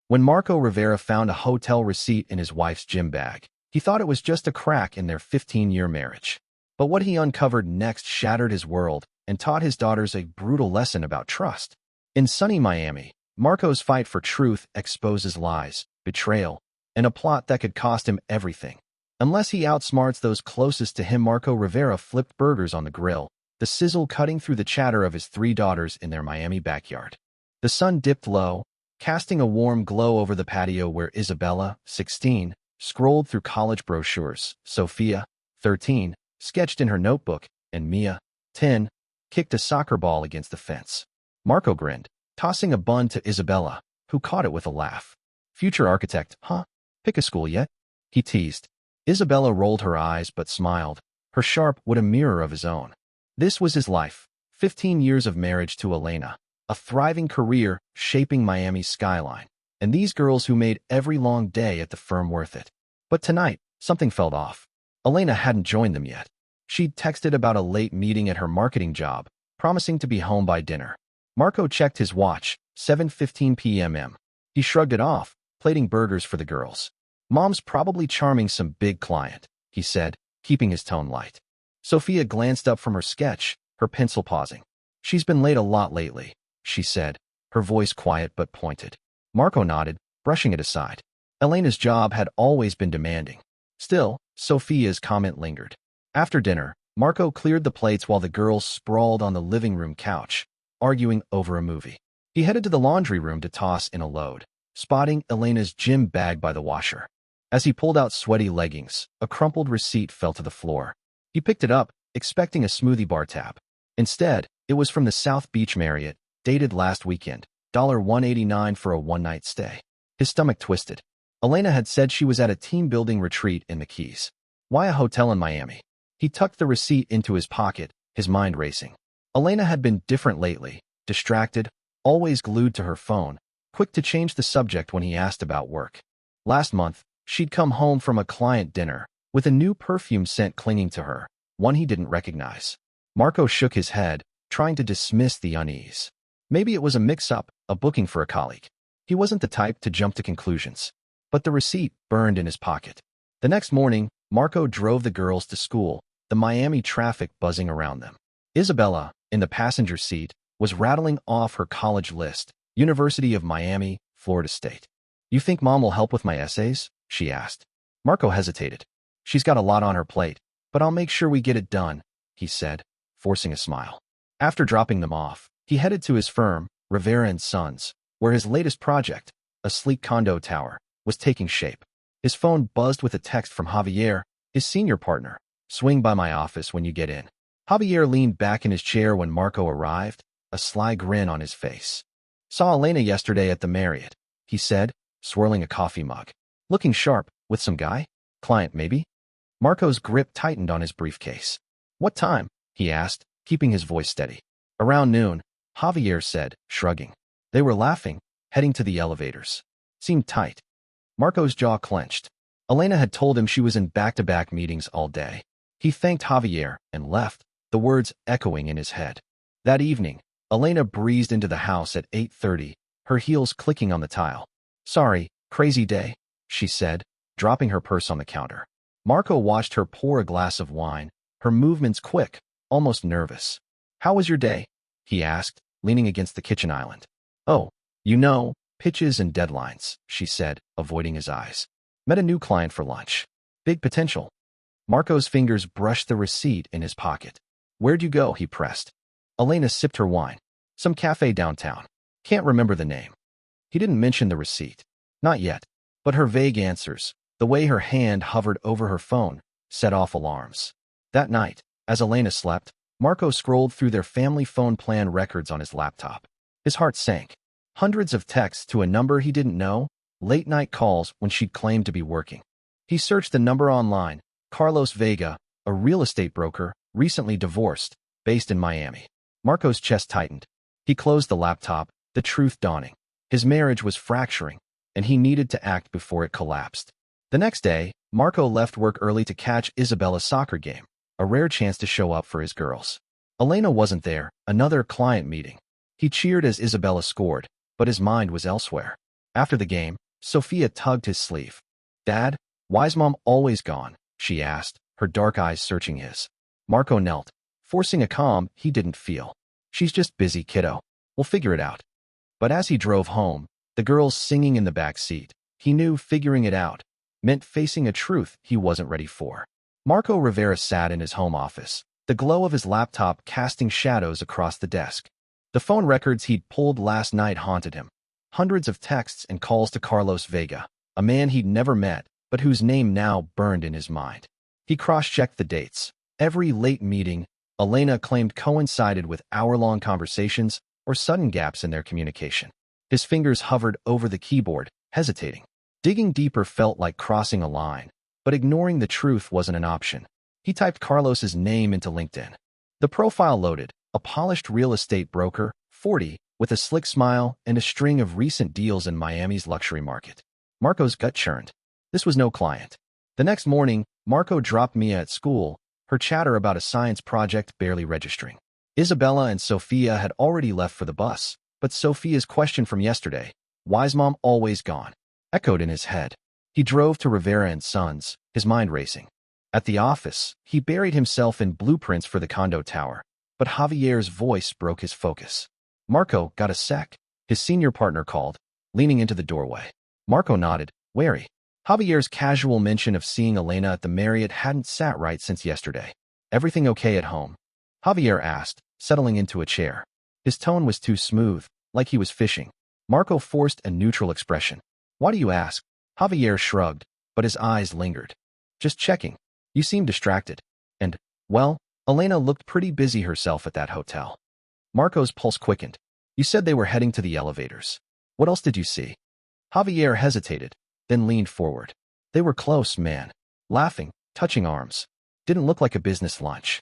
When Marco Rivera found a hotel receipt in his wife's gym bag, he thought it was just a crack in their 15-year marriage. But what he uncovered next shattered his world and taught his daughters a brutal lesson about trust. In sunny Miami, Marco's fight for truth exposes lies, betrayal, and a plot that could cost him everything. Unless he outsmarts those closest to him, Marco Rivera flipped burgers on the grill, the sizzle cutting through the chatter of his 3 daughters in their Miami backyard. The sun dipped low, casting a warm glow over the patio where Isabella, 16, scrolled through college brochures. Sophia, 13, sketched in her notebook, and Mia, 10, kicked a soccer ball against the fence. Marco grinned, tossing a bun to Isabella, who caught it with a laugh. Future architect, huh? Pick a school yet? He teased. Isabella rolled her eyes but smiled, her sharp wit a mirror of his own. This was his life, 15 years of marriage to Elena, a thriving career shaping Miami's skyline, and these girls who made every long day at the firm worth it. But tonight, something felt off. Elena hadn't joined them yet. She'd texted about a late meeting at her marketing job, promising to be home by dinner. Marco checked his watch, 7:15 p.m. He shrugged it off, plating burgers for the girls. Mom's probably charming some big client, he said, keeping his tone light. Sophia glanced up from her sketch, her pencil pausing. She's been late a lot lately, she said, her voice quiet but pointed. Marco nodded, brushing it aside. Elena's job had always been demanding. Still, Sophia's comment lingered. After dinner, Marco cleared the plates while the girls sprawled on the living room couch, arguing over a movie. He headed to the laundry room to toss in a load, spotting Elena's gym bag by the washer. As he pulled out sweaty leggings, a crumpled receipt fell to the floor. He picked it up, expecting a smoothie bar tab. Instead, it was from the South Beach Marriott, dated last weekend, $189 for a one-night stay. His stomach twisted. Elena had said she was at a team-building retreat in the Keys. Why a hotel in Miami? He tucked the receipt into his pocket, his mind racing. Elena had been different lately, distracted, always glued to her phone, quick to change the subject when he asked about work. Last month, she'd come home from a client dinner, with a new perfume scent clinging to her, one he didn't recognize. Marco shook his head, trying to dismiss the unease. Maybe it was a mix-up, a booking for a colleague. He wasn't the type to jump to conclusions. But the receipt burned in his pocket. The next morning, Marco drove the girls to school, the Miami traffic buzzing around them. Isabella, in the passenger seat, was rattling off her college list, University of Miami, Florida State. You think Mom will help with my essays? She asked. Marco hesitated. She's got a lot on her plate, but I'll make sure we get it done, he said, forcing a smile. After dropping them off, he headed to his firm, Rivera & Sons, where his latest project, a sleek condo tower, was taking shape. His phone buzzed with a text from Javier, his senior partner. Swing by my office when you get in. Javier leaned back in his chair when Marco arrived, a sly grin on his face. Saw Elena yesterday at the Marriott, he said, swirling a coffee mug. Looking sharp, with some guy? Client, maybe? Marco's grip tightened on his briefcase. What time? He asked, keeping his voice steady. Around noon, Javier said, shrugging. They were laughing, heading to the elevators. Seemed tight. Marco's jaw clenched. Elena had told him she was in back-to-back meetings all day. He thanked Javier and left, the words echoing in his head. That evening, Elena breezed into the house at 8:30, her heels clicking on the tile. Sorry, crazy day, she said, dropping her purse on the counter. Marco watched her pour a glass of wine, her movements quick, almost nervous. How was your day? He asked, leaning against the kitchen island. Oh, pitches and deadlines, she said, avoiding his eyes. Met a new client for lunch. Big potential. Marco's fingers brushed the receipt in his pocket. Where'd you go? He pressed. Elena sipped her wine. Some cafe downtown. Can't remember the name. He didn't mention the receipt. Not yet. But her vague answers, the way her hand hovered over her phone, set off alarms. That night, as Elena slept, Marco scrolled through their family phone plan records on his laptop. His heart sank. Hundreds of texts to a number he didn't know, late-night calls when she'd claimed to be working. He searched the number online, Carlos Vega, a real estate broker, recently divorced, based in Miami. Marco's chest tightened. He closed the laptop, the truth dawning. His marriage was fracturing, and he needed to act before it collapsed. The next day, Marco left work early to catch Isabella's soccer game, a rare chance to show up for his girls. Elena wasn't there, another client meeting. He cheered as Isabella scored, but his mind was elsewhere. After the game, Sophia tugged his sleeve. "Dad, why's Mom always gone?" she asked, her dark eyes searching his. Marco knelt, forcing a calm he didn't feel. "She's just busy, kiddo. We'll figure it out." But as he drove home, the girls singing in the back seat, he knew figuring it out meant facing a truth he wasn't ready for. Marco Rivera sat in his home office, the glow of his laptop casting shadows across the desk. The phone records he'd pulled last night haunted him. Hundreds of texts and calls to Carlos Vega, a man he'd never met, but whose name now burned in his mind. He cross-checked the dates. Every late meeting, Elena claimed coincided with hour-long conversations or sudden gaps in their communication. His fingers hovered over the keyboard, hesitating. Digging deeper felt like crossing a line, but ignoring the truth wasn't an option. He typed Carlos's name into LinkedIn. The profile loaded, a polished real estate broker, 40, with a slick smile and a string of recent deals in Miami's luxury market. Marco's gut churned. This was no client. The next morning, Marco dropped Mia at school, her chatter about a science project barely registering. Isabella and Sophia had already left for the bus, but Sophia's question from yesterday, "Why's Mom always gone?" echoed in his head. He drove to Rivera and Sons, his mind racing. At the office, he buried himself in blueprints for the condo tower, but Javier's voice broke his focus. "Marco, got a sec?" his senior partner called, leaning into the doorway. Marco nodded, wary. Javier's casual mention of seeing Elena at the Marriott hadn't sat right since yesterday. "Everything okay at home?" Javier asked, settling into a chair. His tone was too smooth, like he was fishing. Marco forced a neutral expression. "Why do you ask?" Javier shrugged, but his eyes lingered. "Just checking. You seem distracted. And, well, Elena looked pretty busy herself at that hotel." Marco's pulse quickened. "You said they were heading to the elevators. What else did you see?" Javier hesitated, then leaned forward. "They were close, man. Laughing, touching arms. Didn't look like a business lunch."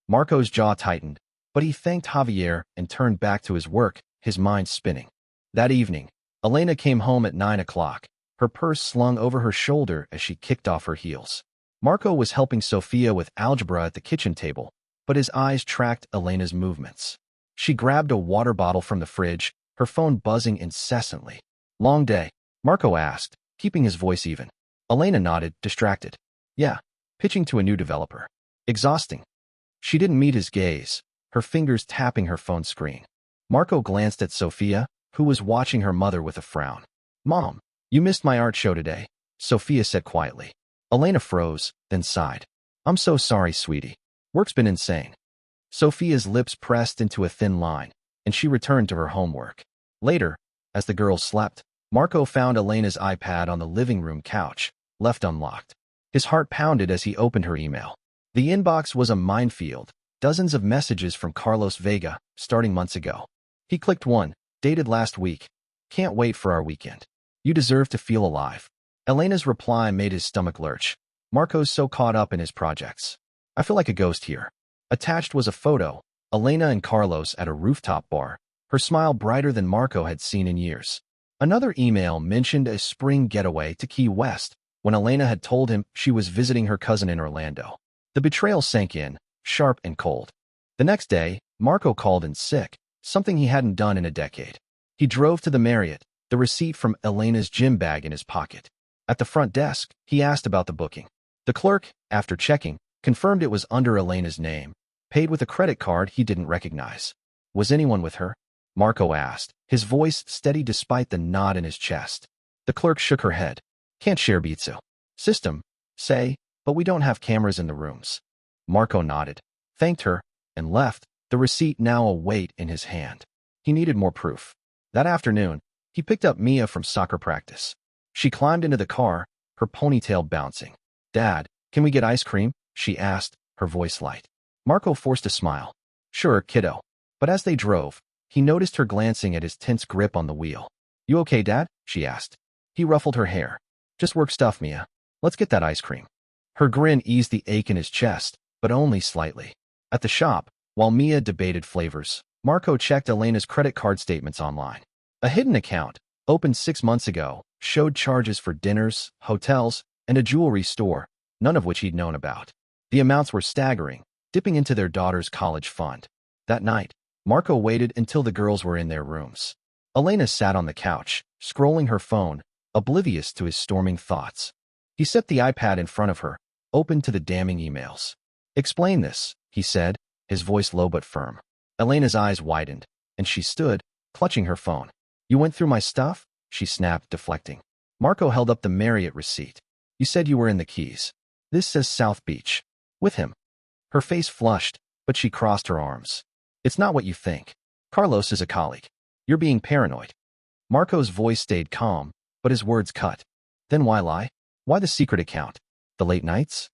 Marco's jaw tightened, but he thanked Javier and turned back to his work, his mind spinning. That evening, Elena came home at 9 o'clock, her purse slung over her shoulder as she kicked off her heels. Marco was helping Sophia with algebra at the kitchen table, but his eyes tracked Elena's movements. She grabbed a water bottle from the fridge, her phone buzzing incessantly. "Long day?" Marco asked, keeping his voice even. Elena nodded, distracted. "Yeah, pitching to a new developer. Exhausting." She didn't meet his gaze, her fingers tapping her phone screen. Marco glanced at Sophia, who was watching her mother with a frown. "Mom, you missed my art show today," Sophia said quietly. Elena froze, then sighed. "I'm so sorry, sweetie. Work's been insane." Sophia's lips pressed into a thin line, and she returned to her homework. Later, as the girls slept, Marco found Elena's iPad on the living room couch, left unlocked. His heart pounded as he opened her email. The inbox was a minefield, dozens of messages from Carlos Vega, starting months ago. He clicked one, dated last week. "Can't wait for our weekend. You deserve to feel alive." Elena's reply made his stomach lurch. Marco's so caught up in his projects. "I feel like a ghost here." Attached was a photo, Elena and Carlos at a rooftop bar, her smile brighter than Marco had seen in years. Another email mentioned a spring getaway to Key West, when Elena had told him she was visiting her cousin in Orlando. The betrayal sank in, sharp and cold. The next day, Marco called in sick, something he hadn't done in a decade. He drove to the Marriott, the receipt from Elena's gym bag in his pocket. At the front desk, he asked about the booking. The clerk, after checking, confirmed it was under Elena's name, paid with a credit card he didn't recognize. "Was anyone with her?" Marco asked, his voice steady despite the knot in his chest. The clerk shook her head. "Can't share Bitsu. System, say, but we don't have cameras in the rooms." Marco nodded, thanked her, and left, the receipt now a weight in his hand. He needed more proof. That afternoon, he picked up Mia from soccer practice. She climbed into the car, her ponytail bouncing. "Dad, can we get ice cream?" she asked, her voice light. Marco forced a smile. "Sure, kiddo." But as they drove, he noticed her glancing at his tense grip on the wheel. "You okay, Dad?" she asked. He ruffled her hair. "Just work stuff, Mia. Let's get that ice cream." Her grin eased the ache in his chest, but only slightly. At the shop, while Mia debated flavors, Marco checked Elena's credit card statements online. A hidden account, opened 6 months ago, showed charges for dinners, hotels, and a jewelry store, none of which he'd known about. The amounts were staggering, dipping into their daughter's college fund. That night, Marco waited until the girls were in their rooms. Elena sat on the couch, scrolling her phone, oblivious to his storming thoughts. He set the iPad in front of her, opened to the damning emails. "Explain this," he said, his voice low but firm. Elena's eyes widened, and she stood, clutching her phone. "You went through my stuff?" she snapped, deflecting. Marco held up the Marriott receipt. "You said you were in the Keys. This says South Beach. With him." Her face flushed, but she crossed her arms. "It's not what you think. Carlos is a colleague. You're being paranoid." Marco's voice stayed calm, but his words cut. "Then why lie? Why the secret account? The late nights?"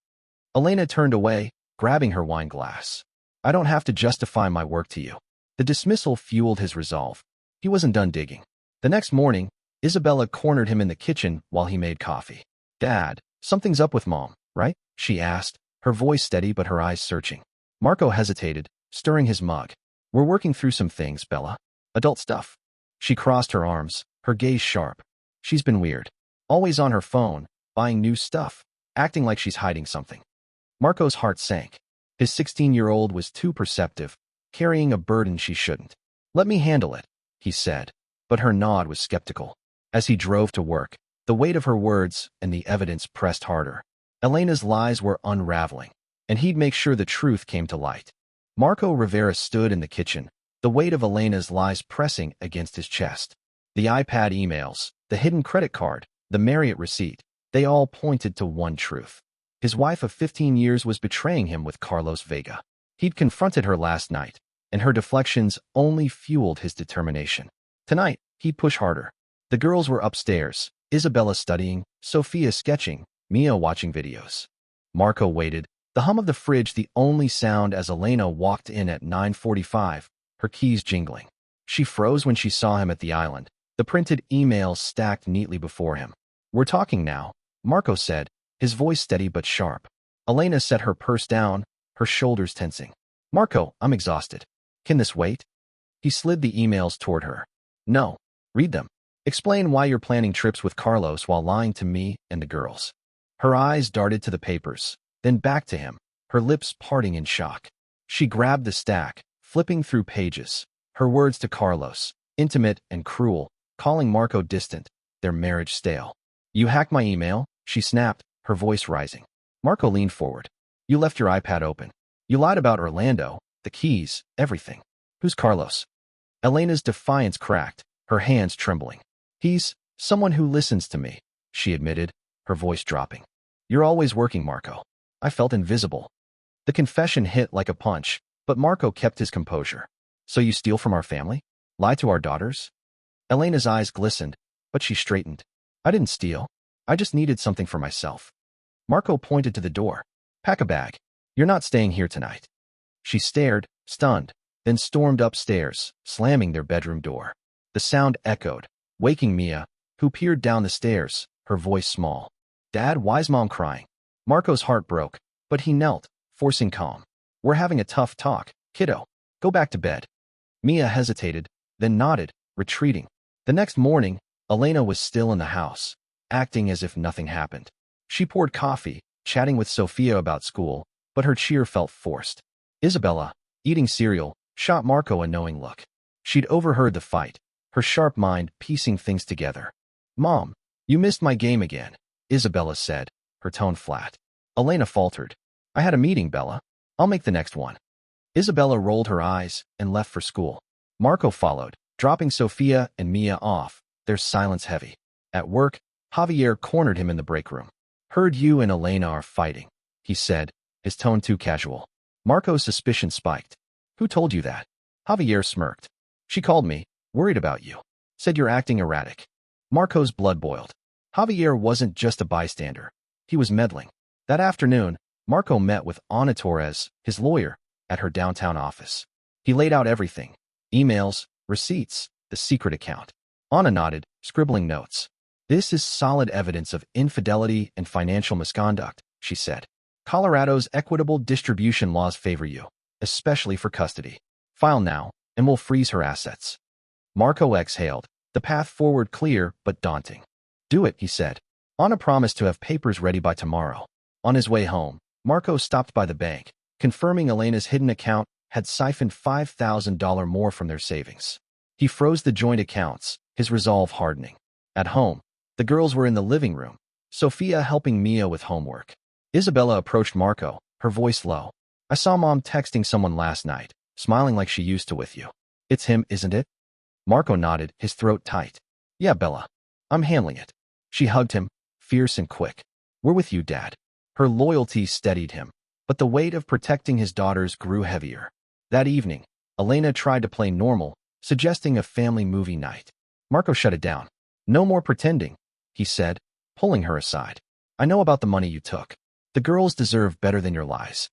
Elena turned away, grabbing her wine glass. "I don't have to justify my work to you." The dismissal fueled his resolve. He wasn't done digging. The next morning, Isabella cornered him in the kitchen while he made coffee. "Dad, something's up with Mom, right?" she asked, her voice steady but her eyes searching. Marco hesitated, stirring his mug. "We're working through some things, Bella. Adult stuff." She crossed her arms, her gaze sharp. "She's been weird. Always on her phone, buying new stuff, acting like she's hiding something." Marco's heart sank. His 16-year-old was too perceptive, carrying a burden she shouldn't. "Let me handle it," he said, but her nod was skeptical. As he drove to work, the weight of her words and the evidence pressed harder. Elena's lies were unraveling, and he'd make sure the truth came to light. Marco Rivera stood in the kitchen, the weight of Elena's lies pressing against his chest. The iPad emails, the hidden credit card, the Marriott receipt, they all pointed to one truth. His wife of 15 years was betraying him with Carlos Vega. He'd confronted her last night, and her deflections only fueled his determination. Tonight, he'd push harder. The girls were upstairs, Isabella studying, Sophia sketching, Mia watching videos. Marco waited, the hum of the fridge the only sound as Elena walked in at 9:45, her keys jingling. She froze when she saw him at the island, the printed emails stacked neatly before him. "We're talking now," Marco said, his voice steady but sharp. Elena set her purse down, her shoulders tensing. "Marco, I'm exhausted. Can this wait?" He slid the emails toward her. "No. Read them. Explain why you're planning trips with Carlos while lying to me and the girls." Her eyes darted to the papers, then back to him, her lips parting in shock. She grabbed the stack, flipping through pages. Her words to Carlos, intimate and cruel, calling Marco distant, their marriage stale. "You hacked my email," she snapped, her voice rising. Marco leaned forward. "You left your iPad open. You lied about Orlando, the keys, everything. Who's Carlos?" Elena's defiance cracked, her hands trembling. "He's someone who listens to me," she admitted, her voice dropping. "You're always working, Marco. I felt invisible." The confession hit like a punch, but Marco kept his composure. "So you steal from our family? Lie to our daughters?" Elena's eyes glistened, but she straightened. "I didn't steal. I just needed something for myself." Marco pointed to the door. "Pack a bag. You're not staying here tonight." She stared, stunned, then stormed upstairs, slamming their bedroom door. The sound echoed, waking Mia, who peered down the stairs, her voice small. "Dad, why's Mom crying?" Marco's heart broke, but he knelt, forcing calm. "We're having a tough talk, kiddo. Go back to bed." Mia hesitated, then nodded, retreating. The next morning, Elena was still in the house, acting as if nothing happened. She poured coffee, chatting with Sophia about school, but her cheer felt forced. Isabella, eating cereal, shot Marco a knowing look. She'd overheard the fight, her sharp mind piecing things together. "Mom, you missed my game again," Isabella said, her tone flat. Elena faltered. "I had a meeting, Bella. I'll make the next one." Isabella rolled her eyes and left for school. Marco followed, dropping Sophia and Mia off, their silence heavy. At work, Javier cornered him in the break room. "Heard you and Elena are fighting," he said, his tone too casual. Marco's suspicion spiked. "Who told you that?" Javier smirked. "She called me, worried about you. Said you're acting erratic." Marco's blood boiled. Javier wasn't just a bystander. He was meddling. That afternoon, Marco met with Ana Torres, his lawyer, at her downtown office. He laid out everything: emails, receipts, the secret account. Ana nodded, scribbling notes. "This is solid evidence of infidelity and financial misconduct," she said. "Colorado's equitable distribution laws favor you, especially for custody. File now, and we'll freeze her assets." Marco exhaled, the path forward clear but daunting. "Do it," he said. Ana promised to have papers ready by tomorrow. On his way home, Marco stopped by the bank, confirming Elena's hidden account had siphoned $5,000 more from their savings. He froze the joint accounts, his resolve hardening. At home, the girls were in the living room, Sophia helping Mia with homework. Isabella approached Marco, her voice low. I saw Mom texting someone last night, smiling like she used to with you. It's him, isn't it? Marco nodded, his throat tight. Yeah, Bella. I'm handling it. She hugged him, fierce and quick. We're with you, Dad. Her loyalty steadied him, but the weight of protecting his daughters grew heavier. That evening, Elena tried to play normal, suggesting a family movie night. Marco shut it down. No more pretending, he said, pulling her aside. I know about the money you took. The girls deserve better than your lies.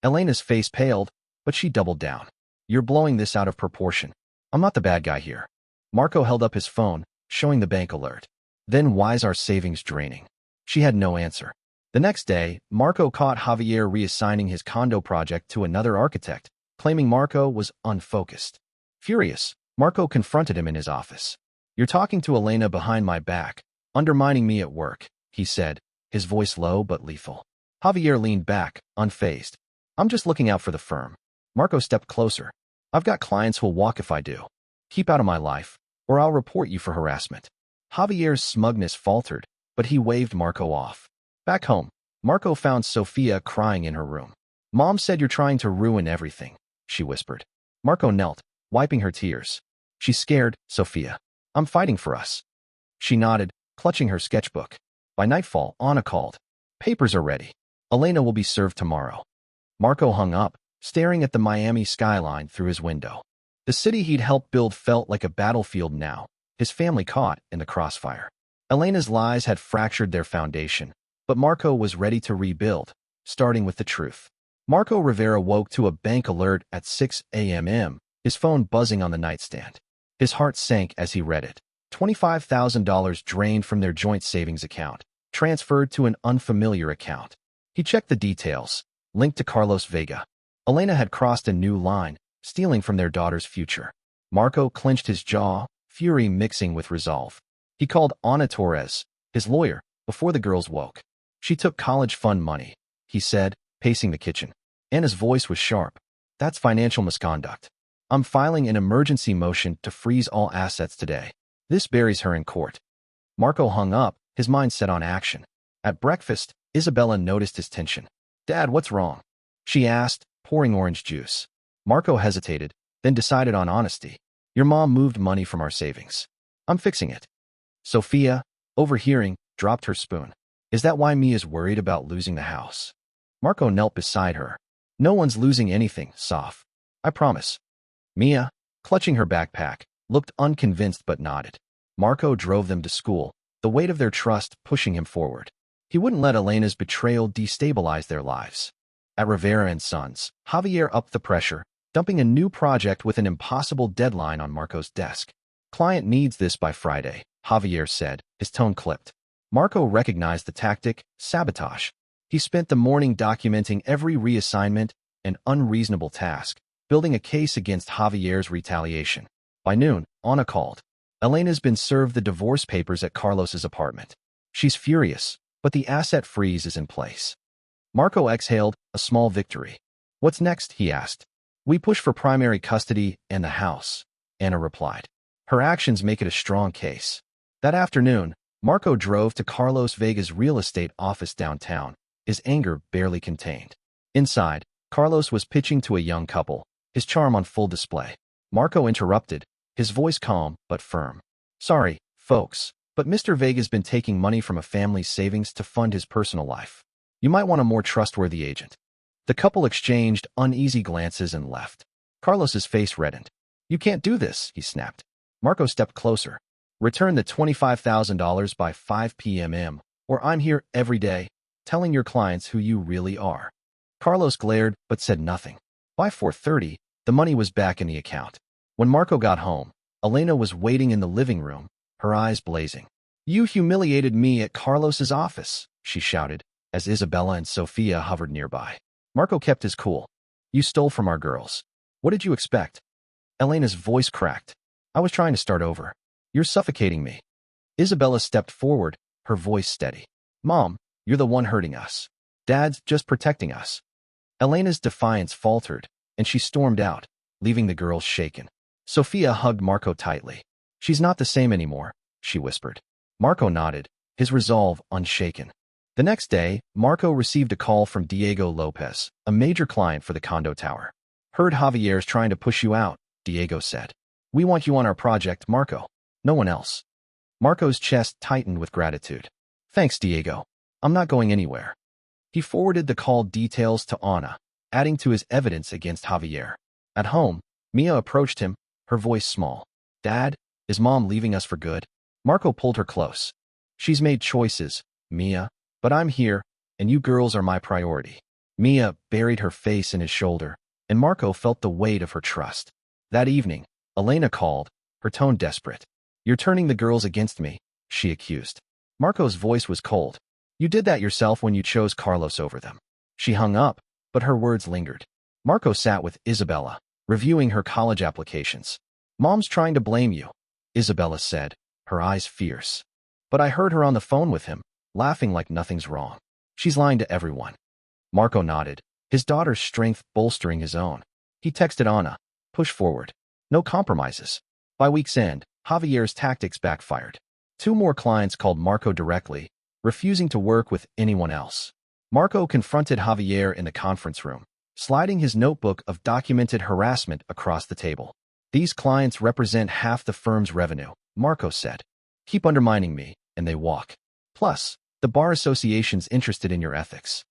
Elena's face paled, but she doubled down. You're blowing this out of proportion. I'm not the bad guy here. Marco held up his phone, showing the bank alert. Then why's our savings draining? She had no answer. The next day, Marco caught Javier reassigning his condo project to another architect, claiming Marco was unfocused. Furious, Marco confronted him in his office. You're talking to Elena behind my back, undermining me at work, he said, his voice low but lethal. Javier leaned back, unfazed. I'm just looking out for the firm. Marco stepped closer. I've got clients who'll walk if I do. Keep out of my life, or I'll report you for harassment. Javier's smugness faltered, but he waved Marco off. Back home, Marco found Sophia crying in her room. Mom said you're trying to ruin everything, she whispered. Marco knelt, wiping her tears. She's scared, Sophia. I'm fighting for us. She nodded, clutching her sketchbook. By nightfall, Anna called. Papers are ready. Elena will be served tomorrow. Marco hung up, staring at the Miami skyline through his window. The city he'd helped build felt like a battlefield now, his family caught in the crossfire. Elena's lies had fractured their foundation, but Marco was ready to rebuild, starting with the truth. Marco Rivera woke to a bank alert at 6 a.m., his phone buzzing on the nightstand. His heart sank as he read it. $25,000 drained from their joint savings account, transferred to an unfamiliar account. He checked the details, linked to Carlos Vega. Elena had crossed a new line, stealing from their daughter's future. Marco clenched his jaw, fury mixing with resolve. He called Ana Torres, his lawyer, before the girls woke. She took college fund money, he said, pacing the kitchen. Anna's voice was sharp. That's financial misconduct. I'm filing an emergency motion to freeze all assets today. This buries her in court. Marco hung up, his mind set on action. At breakfast, Isabella noticed his tension. Dad, what's wrong? She asked, pouring orange juice. Marco hesitated, then decided on honesty. Your mom moved money from our savings. I'm fixing it. Sophia, overhearing, dropped her spoon. Is that why Mia's worried about losing the house? Marco knelt beside her. No one's losing anything, Soph. I promise. Mia, clutching her backpack, looked unconvinced but nodded. Marco drove them to school, the weight of their trust pushing him forward. He wouldn't let Elena's betrayal destabilize their lives. At Rivera and Sons, Javier upped the pressure, dumping a new project with an impossible deadline on Marco's desk. Client needs this by Friday, Javier said, his tone clipped. Marco recognized the tactic, sabotage. He spent the morning documenting every reassignment, an unreasonable task, building a case against Javier's retaliation. By noon, Anna called. Elena's been served the divorce papers at Carlos's apartment. She's furious, but the asset freeze is in place. Marco exhaled, a small victory. What's next, he asked. We push for primary custody and the house, Anna replied. Her actions make it a strong case. That afternoon, Marco drove to Carlos Vega's real estate office downtown, his anger barely contained. Inside, Carlos was pitching to a young couple, his charm on full display. Marco interrupted, his voice calm but firm. Sorry, folks, but Mr. Vega's been taking money from a family's savings to fund his personal life. You might want a more trustworthy agent. The couple exchanged uneasy glances and left. Carlos's face reddened. You can't do this, he snapped. Marco stepped closer. Return the $25,000 by 5 p.m. or I'm here every day, telling your clients who you really are. Carlos glared but said nothing. By 4:30, the money was back in the account. When Marco got home, Elena was waiting in the living room, her eyes blazing. You humiliated me at Carlos's office, she shouted, as Isabella and Sophia hovered nearby. Marco kept his cool. You stole from our girls. What did you expect? Elena's voice cracked. I was trying to start over. You're suffocating me. Isabella stepped forward, her voice steady. Mom, you're the one hurting us. Dad's just protecting us. Elena's defiance faltered, and she stormed out, leaving the girls shaken. Sophia hugged Marco tightly. She's not the same anymore, she whispered. Marco nodded, his resolve unshaken. The next day, Marco received a call from Diego Lopez, a major client for the condo tower. Heard Javier's trying to push you out, Diego said. We want you on our project, Marco. No one else. Marco's chest tightened with gratitude. Thanks, Diego. I'm not going anywhere. He forwarded the call details to Ana, adding to his evidence against Javier. At home, Mia approached him, her voice small. Dad, is Mom leaving us for good? Marco pulled her close. She's made choices, Mia, but I'm here, and you girls are my priority. Mia buried her face in his shoulder, and Marco felt the weight of her trust. That evening, Elena called, her tone desperate. You're turning the girls against me, she accused. Marco's voice was cold. You did that yourself when you chose Carlos over them. She hung up, but her words lingered. Marco sat with Isabella, reviewing her college applications. Mom's trying to blame you, Isabella said, her eyes fierce. But I heard her on the phone with him, laughing like nothing's wrong. She's lying to everyone. Marco nodded, his daughter's strength bolstering his own. He texted Ana, push forward. No compromises. By week's end, Javier's tactics backfired. 2 more clients called Marco directly, refusing to work with anyone else. Marco confronted Javier in the conference room, sliding his notebook of documented harassment across the table. These clients represent half the firm's revenue, Marco said. Keep undermining me, and they walk. Plus, the bar association's interested in your ethics.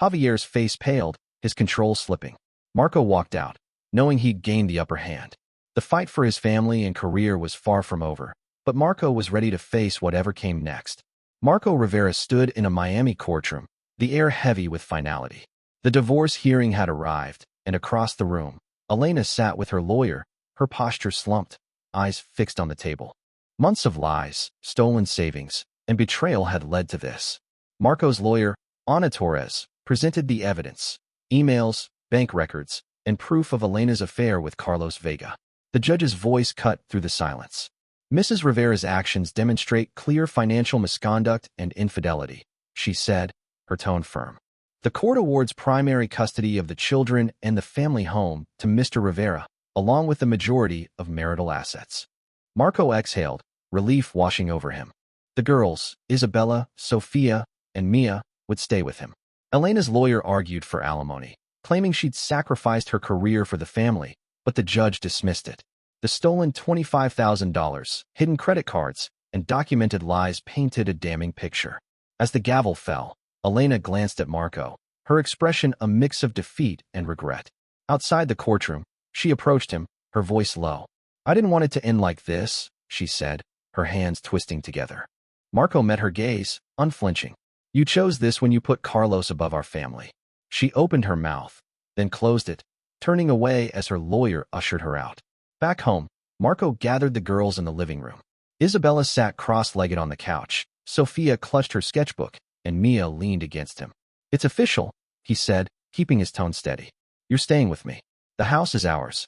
Javier's face paled, his control slipping. Marco walked out, knowing he'd gained the upper hand. The fight for his family and career was far from over, but Marco was ready to face whatever came next. Marco Rivera stood in a Miami courtroom, the air heavy with finality. The divorce hearing had arrived, and across the room, Elena sat with her lawyer, her posture slumped, eyes fixed on the table. Months of lies, stolen savings, and betrayal had led to this. Marco's lawyer, Ana Torres, presented the evidence, emails, bank records, and proof of Elena's affair with Carlos Vega. The judge's voice cut through the silence. Mrs. Rivera's actions demonstrate clear financial misconduct and infidelity, she said, her tone firm. The court awards primary custody of the children and the family home to Mr. Rivera, along with the majority of marital assets. Marco exhaled, relief washing over him. The girls, Isabella, Sophia, and Mia, would stay with him. Elena's lawyer argued for alimony, claiming she'd sacrificed her career for the family, but the judge dismissed it. The stolen $25,000, hidden credit cards, and documented lies painted a damning picture. As the gavel fell, Elena glanced at Marco, her expression a mix of defeat and regret. Outside the courtroom, she approached him, her voice low. I didn't want it to end like this, she said, her hands twisting together. Marco met her gaze, unflinching. You chose this when you put Carlos above our family. She opened her mouth, then closed it, turning away as her lawyer ushered her out. Back home, Marco gathered the girls in the living room. Isabella sat cross-legged on the couch, Sophia clutched her sketchbook, and Mia leaned against him. It's official, he said, keeping his tone steady. You're staying with me. The house is ours.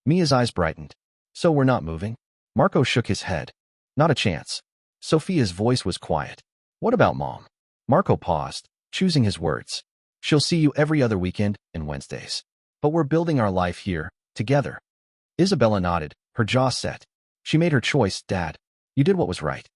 Mia's eyes brightened. So we're not moving? Marco shook his head. Not a chance. Sophia's voice was quiet. What about Mom? Marco paused, choosing his words. She'll see you every other weekend and Wednesdays. But we're building our life here, together. Isabella nodded, her jaw set. She made her choice, Dad. You did what was right.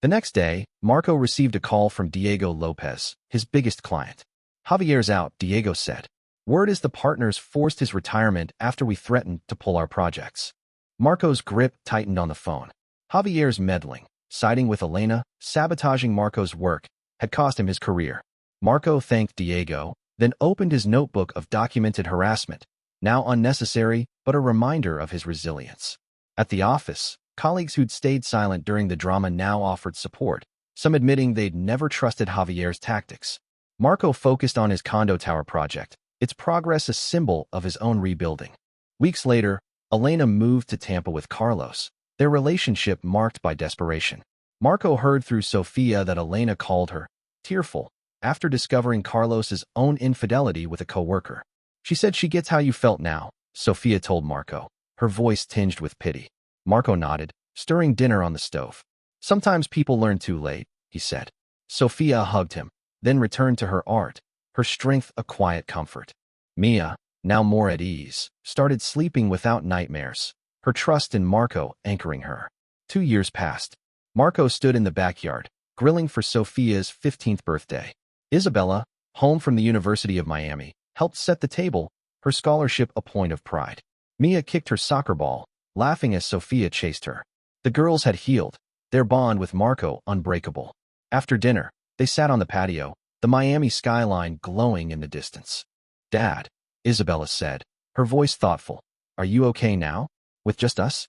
The next day, Marco received a call from Diego Lopez, his biggest client. Javier's out, Diego said. Word is the partners forced his retirement after we threatened to pull our projects. Marco's grip tightened on the phone. Javier's meddling, siding with Elena, sabotaging Marco's work, had cost him his career. Marco thanked Diego, then opened his notebook of documented harassment, now unnecessary, but a reminder of his resilience. At the office, colleagues who'd stayed silent during the drama now offered support, some admitting they'd never trusted Javier's tactics. Marco focused on his condo tower project, its progress a symbol of his own rebuilding. Weeks later, Elena moved to Tampa with Carlos, their relationship marked by desperation. Marco heard through Sophia that Elena called her, tearful, after discovering Carlos's own infidelity with a coworker. She said she gets how you felt now, Sophia told Marco, her voice tinged with pity. Marco nodded, stirring dinner on the stove. Sometimes people learn too late, he said. Sophia hugged him, then returned to her art, her strength a quiet comfort. Mia, now more at ease, started sleeping without nightmares. her trust in Marco anchoring her. 2 years passed. Marco stood in the backyard, grilling for Sophia's 15th birthday. Isabella, home from the University of Miami, helped set the table, her scholarship a point of pride. Mia kicked her soccer ball, laughing as Sophia chased her. The girls had healed, their bond with Marco unbreakable. After dinner, they sat on the patio, the Miami skyline glowing in the distance. "Dad," Isabella said, her voice thoughtful, "are you okay now? With just us?"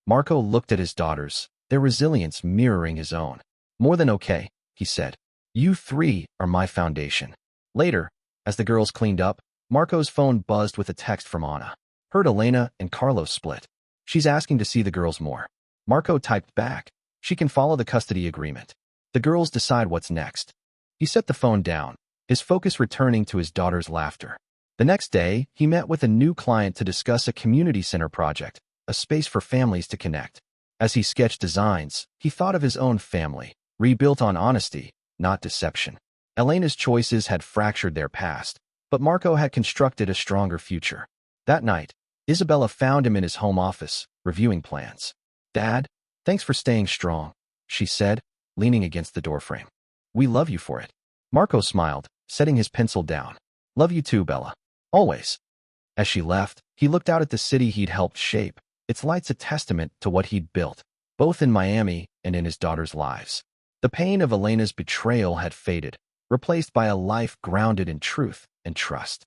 Marco looked at his daughters, their resilience mirroring his own. "More than okay," he said. "You three are my foundation." Later, as the girls cleaned up, Marco's phone buzzed with a text from Anna. "Heard Elena and Carlos split. She's asking to see the girls more." Marco typed back, "She can follow the custody agreement. The girls decide what's next." He set the phone down, his focus returning to his daughter's laughter. The next day, he met with a new client to discuss a community center project, a space for families to connect. As he sketched designs, he thought of his own family, rebuilt on honesty, not deception. Elena's choices had fractured their past, but Marco had constructed a stronger future. That night, Isabella found him in his home office, reviewing plans. "Dad, thanks for staying strong," she said, leaning against the doorframe. "We love you for it." Marco smiled, setting his pencil down. "Love you too, Bella. Always." As she left, he looked out at the city he'd helped shape, its lights a testament to what he'd built, both in Miami and in his daughters' lives. The pain of Elena's betrayal had faded, replaced by a life grounded in truth and trust.